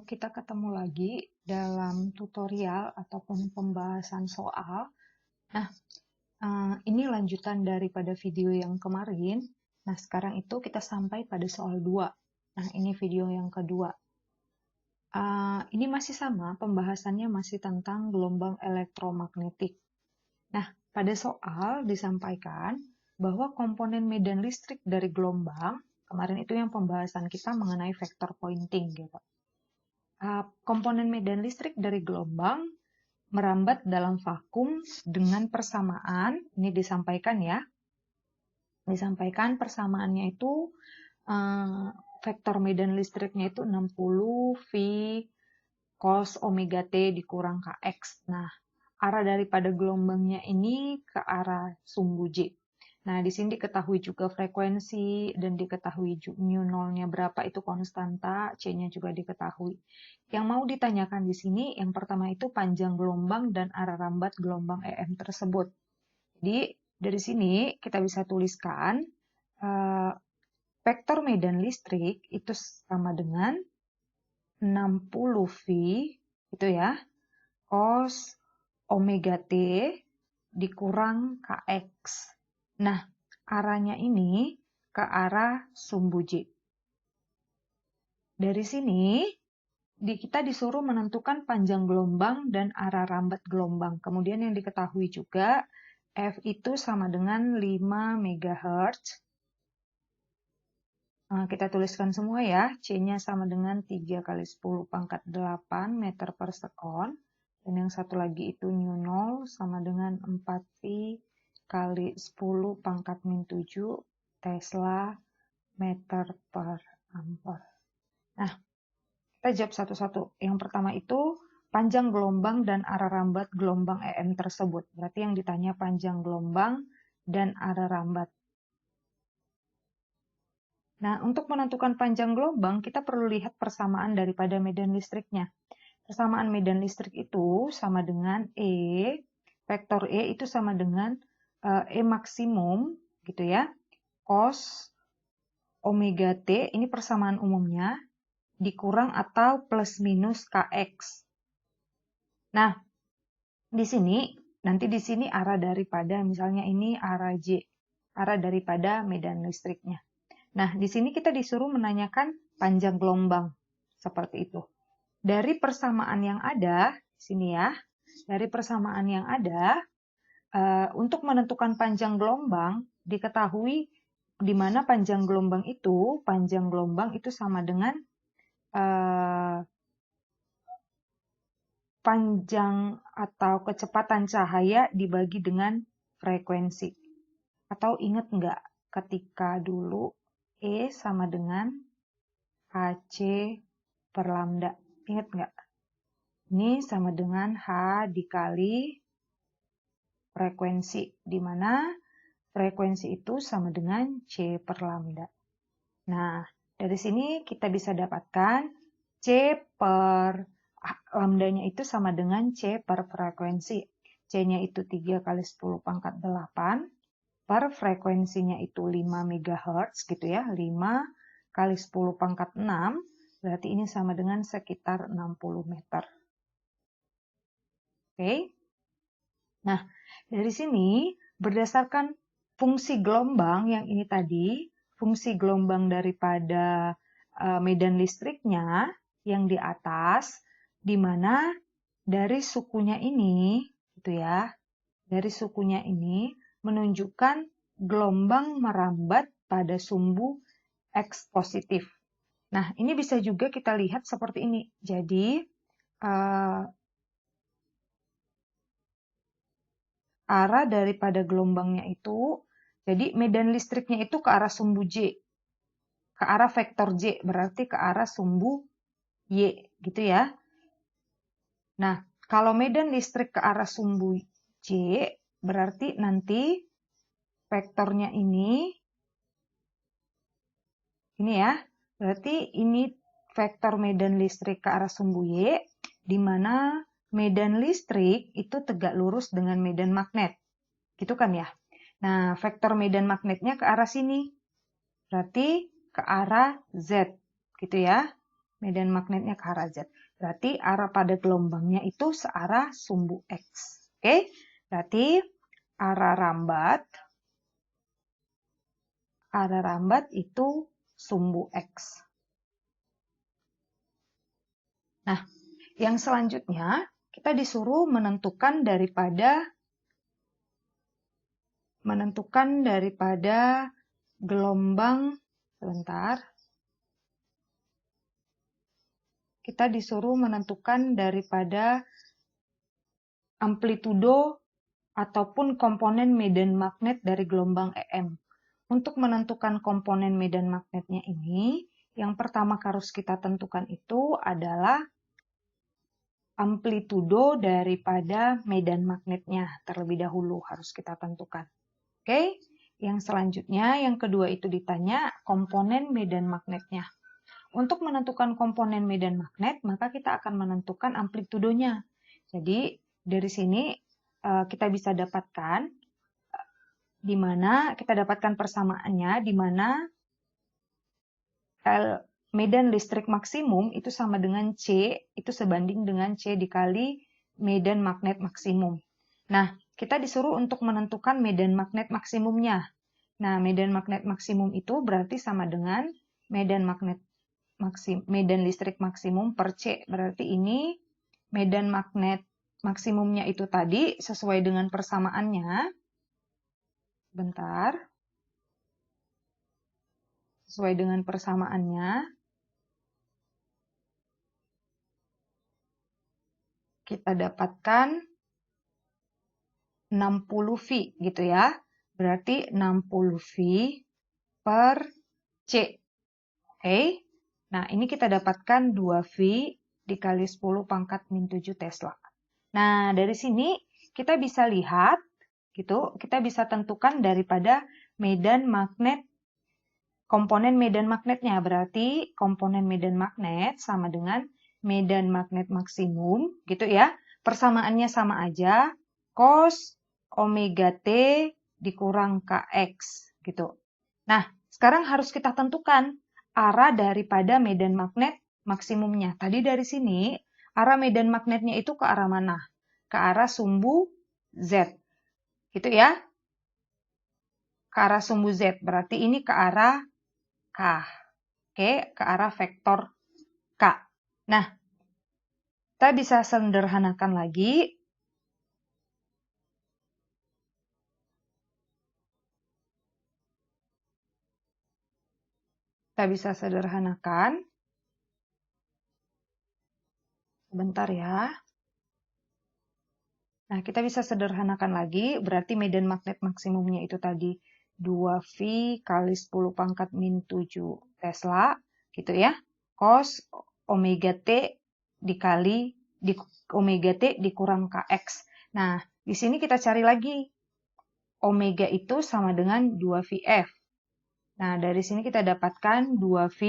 kita ketemu lagi dalam tutorial ataupun pembahasan soal. Nah, ini lanjutan daripada video yang kemarin. Nah, sekarang itu kita sampai pada soal 2. Nah, ini video yang kedua. Ini masih sama, pembahasannya masih tentang gelombang elektromagnetik. Nah, pada soal disampaikan bahwa komponen medan listrik dari gelombang, kemarin itu yang pembahasan kita mengenai vektor pointing gitu. Komponen medan listrik dari gelombang merambat dalam vakum dengan persamaan, ini disampaikan ya, disampaikan persamaannya itu vektor medan listriknya itu 60 V cos omega T dikurang Kx. Nah, arah daripada gelombangnya ini ke arah sumbu J. Nah, di sini diketahui juga frekuensi dan diketahui mu nolnya berapa itu konstanta, C-nya juga diketahui. Yang mau ditanyakan di sini, yang pertama itu panjang gelombang dan arah rambat gelombang EM tersebut. Jadi, dari sini kita bisa tuliskan vektor medan listrik itu sama dengan 60 V, itu ya, cos omega T dikurang Kx. Nah, arahnya ini ke arah sumbu J. Dari sini, kita disuruh menentukan panjang gelombang dan arah rambat gelombang. Kemudian yang diketahui juga, F itu sama dengan 5 MHz. Kita tuliskan semua ya, C-nya sama dengan 3 kali 10 pangkat 8 meter per sekon. Dan yang satu lagi itu mu 0 sama dengan 4 V kali 10 pangkat min 7 Tesla meter per ampere. Nah, kita jawab satu-satu. Yang pertama itu panjang gelombang dan arah rambat gelombang EM tersebut. Berarti yang ditanya panjang gelombang dan arah rambat. Nah, untuk menentukan panjang gelombang, kita perlu lihat persamaan daripada medan listriknya. Persamaan medan listrik itu sama dengan E, vektor E itu sama dengan E maksimum, gitu ya, cos omega T, ini persamaan umumnya, dikurang atau plus minus Kx. Nah, di sini, nanti di sini arah daripada, misalnya ini arah J, arah daripada medan listriknya. Nah, di sini kita disuruh menanyakan panjang gelombang, seperti itu. Dari persamaan yang ada, di sini ya, dari persamaan yang ada, untuk menentukan panjang gelombang, diketahui di mana panjang gelombang itu sama dengan panjang atau kecepatan cahaya dibagi dengan frekuensi. Atau ingat nggak ketika dulu E sama dengan HC per lambda? Ingat nggak? Ini sama dengan H dikali frekuensi, di mana frekuensi itu sama dengan C per lambda. Nah, dari sini kita bisa dapatkan C per lambdanya itu sama dengan C per frekuensi. C-nya itu 3 kali 10 pangkat 8, per frekuensinya itu 5 MHz, gitu ya, 5 kali 10 pangkat 6, berarti ini sama dengan sekitar 60 meter. Oke. Nah, dari sini berdasarkan fungsi gelombang yang ini tadi, fungsi gelombang daripada medan listriknya yang di atas, di mana dari sukunya ini, gitu ya, dari sukunya ini menunjukkan gelombang merambat pada sumbu X positif. Nah, ini bisa juga kita lihat seperti ini. Jadi, arah daripada gelombangnya itu, jadi medan listriknya itu ke arah sumbu J, ke arah vektor J, berarti ke arah sumbu Y, gitu ya. Nah, kalau medan listrik ke arah sumbu J, berarti nanti vektornya ini ya, berarti ini vektor medan listrik ke arah sumbu Y, di mana medan listrik itu tegak lurus dengan medan magnet. Gitu kan ya? Nah, vektor medan magnetnya ke arah sini. Berarti ke arah Z. Gitu ya. medan magnetnya ke arah Z. Berarti arah pada gelombangnya itu searah sumbu X. Oke, berarti arah rambat itu sumbu X. Nah, yang selanjutnya kita disuruh menentukan daripada gelombang, sebentar. Kita disuruh menentukan daripada amplitudo ataupun komponen medan magnet dari gelombang EM. Untuk menentukan komponen medan magnetnya ini, yang pertama harus kita tentukan itu adalah amplitudo daripada medan magnetnya terlebih dahulu harus kita tentukan. Oke, yang selanjutnya, yang kedua itu ditanya komponen medan magnetnya. Untuk menentukan komponen medan magnet, maka kita akan menentukan amplitudonya. Jadi, dari sini kita bisa dapatkan di mana kita dapatkan persamaannya, di mana medan listrik maksimum itu sama dengan C, itu sebanding dengan C dikali medan magnet maksimum. Nah, kita disuruh untuk menentukan medan magnet maksimumnya. Nah, medan magnet maksimum itu berarti sama dengan medan listrik maksimum per C. Berarti ini medan magnet maksimumnya itu tadi sesuai dengan persamaannya. Bentar. Sesuai dengan persamaannya. Kita dapatkan 60V gitu ya. Berarti 60V per C. Oke. Nah, ini kita dapatkan 2V dikali 10 pangkat min 7 Tesla. Nah, dari sini kita bisa lihat, gitu, kita bisa tentukan daripada medan magnet, komponen medan magnetnya. Berarti komponen medan magnet sama dengan medan magnet maksimum, gitu ya. Persamaannya sama aja, cos omega T dikurang Kx, gitu. Nah, sekarang harus kita tentukan arah daripada medan magnet maksimumnya. Tadi dari sini, arah medan magnetnya itu ke arah mana? Ke arah sumbu Z. Gitu ya. Ke arah sumbu Z. Berarti ini ke arah K. Oke, ke arah vektor K. Nah, kita bisa sederhanakan lagi. Kita bisa sederhanakan. Sebentar ya. Nah, kita bisa sederhanakan lagi. Berarti medan magnet maksimumnya itu tadi 2V kali 10 pangkat min 7 Tesla. Gitu ya. Cos omega T dikali omega T dikurang Kx. Nah, di sini kita cari lagi. Omega itu sama dengan 2VF. Nah, dari sini kita dapatkan 2V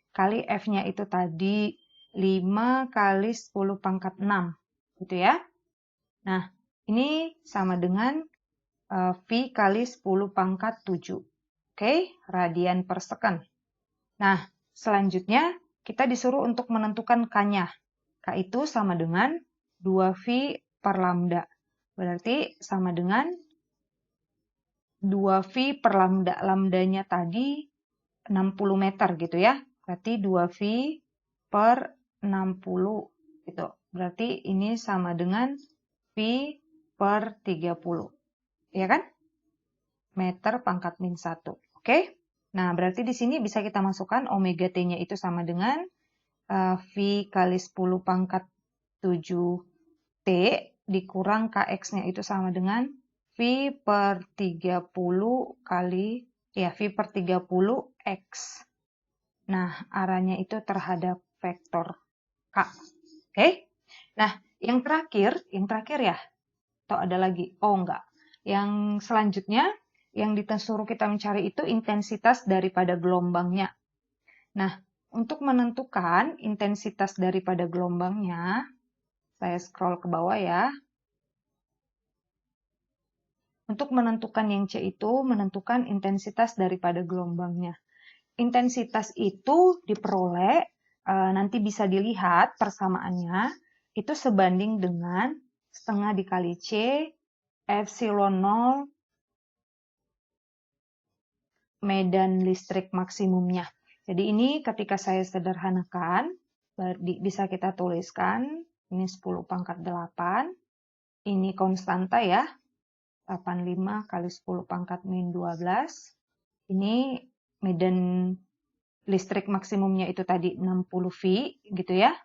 kali F-nya itu tadi 5 kali 10 pangkat 6. Gitu ya. Nah, ini sama dengan V kali 10 pangkat 7. Oke, radian per second. Nah, selanjutnya kita disuruh untuk menentukan K-nya. K itu sama dengan 2V per lambda. Berarti sama dengan 2V per lambda. Lambdanya tadi 60 meter gitu ya. Berarti 2V per 60 gitu. Berarti ini sama dengan V per 30. Ya kan? Meter pangkat min 1. Oke? Nah, berarti di sini bisa kita masukkan omega T-nya itu sama dengan V kali 10 pangkat 7T dikurang Kx-nya itu sama dengan V per 30 kali, ya V per 30 X. Nah, arahnya itu terhadap vektor K. Oke? Nah, yang terakhir ya, atau ada lagi? Oh, enggak. Yang selanjutnya, yang disuruh kita mencari itu intensitas daripada gelombangnya. Nah, untuk menentukan intensitas daripada gelombangnya, saya scroll ke bawah ya. Untuk menentukan yang C itu, menentukan intensitas daripada gelombangnya. Intensitas itu diperoleh nanti bisa dilihat persamaannya, itu sebanding dengan setengah dikali C, epsilon 0, medan listrik maksimumnya. Jadi ini ketika saya sederhanakan, bisa kita tuliskan, ini 10 pangkat 8, ini konstanta ya, 85 kali 10 pangkat min 12, ini medan listrik maksimumnya itu tadi 60 V, gitu ya,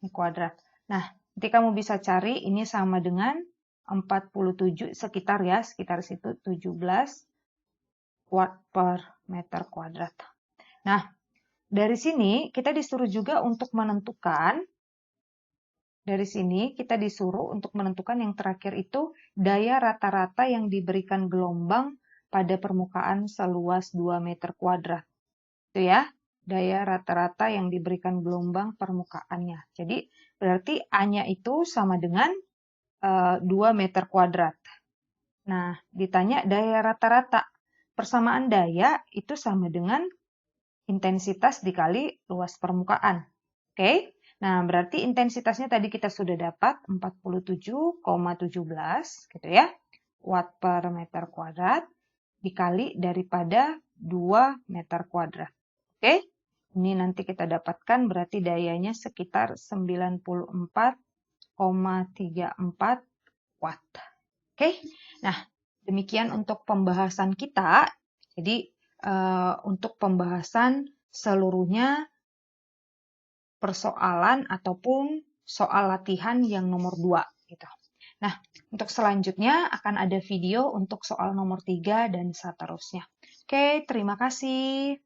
ini kuadrat. Nah, nanti kamu bisa cari, ini sama dengan 47, sekitar situ 17 watt per meter kuadrat. Nah, dari sini kita disuruh juga untuk menentukan, yang terakhir itu daya rata-rata yang diberikan gelombang pada permukaan seluas 2 meter kuadrat. Itu ya, daya rata-rata yang diberikan gelombang permukaannya. Jadi, berarti A-nya itu sama dengan 2 meter kuadrat. Nah, ditanya daya rata-rata. Persamaan daya itu sama dengan intensitas dikali luas permukaan. Oke? Nah, berarti intensitasnya tadi kita sudah dapat 47,17 gitu ya, watt per meter kuadrat dikali daripada 2 meter kuadrat. Oke? Ini nanti kita dapatkan berarti dayanya sekitar 94,34 watt. Oke? Nah, demikian untuk pembahasan kita. Jadi, untuk pembahasan seluruhnya persoalan ataupun soal latihan yang nomor 2 gitu. Nah, untuk selanjutnya akan ada video untuk soal nomor 3 dan seterusnya. Oke, terima kasih.